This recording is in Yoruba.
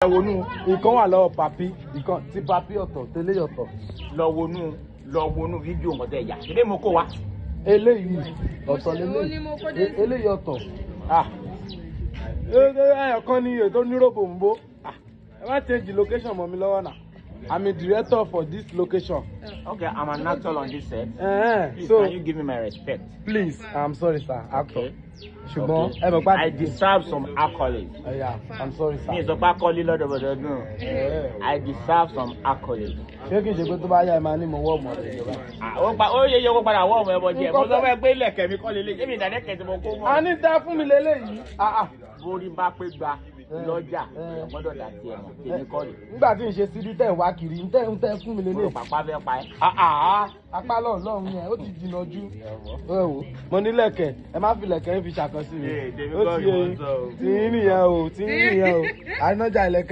ìkan wà lọ́wọ́ papi ìkan ti papi ọ̀tọ̀ tẹ́lẹ̀ ọ̀tọ̀. lọ wọnú fídíò nǹkan tẹ yà ṣẹlẹ̀ mo kó wa. eléyìí ọ̀tọ̀ lélẹ̀ eléyìí ọ̀tọ̀ ẹ̀yọ̀kan ni ètò oníròbò ń bó ẹ má change location mọ́ mi lọ́wọ́ náà. I'm a director for this location. Okay, I'm an actor on this set. Please, so can you give me my respect? Please, I'm sorry, sir. Actor. Okay. Ṣùgbọ́n I deserve some accolades. Yeah, I'm sorry, sir. Mi sọ pé accolade lọ́dọ̀ no. I deserve some accolades. Ṣé kí n ṣe pé tó bá yá ẹ máa ní mo wọ́ ọmọ rẹ̀ ìjọba? Ó yẹ kó padà wọ́ ọmọ ẹ bọ̀ díẹ̀. Mo sọ fẹ́ pé ilẹ̀kẹ̀ mi kọ́ lélẹ̀. Èmi ìdánilẹ́kẹ̀ tí mo kó mọ́. A ní dá fún mi lélẹ́yìí. Borí bá pé gba lọ́jà gbọ́dọ̀ dà sí ẹ̀mọ́ tèmi kọ́ rè. Nígbà tí n ṣe síbi tẹ̀ ń wá kiri ń tẹ́ fún mi lélẹ́yìí. Pàpà fẹ́ pa ẹ́. Apá lọ́run yẹn ó ti jìnnà jù. Mo ní lẹ̀kẹ̀ ẹ má fi lẹ̀kẹ̀ fi ṣàkọsí mi. Ó ti yẹ tí ń nìyẹn o. Àìnájà ìlẹ̀kẹ̀.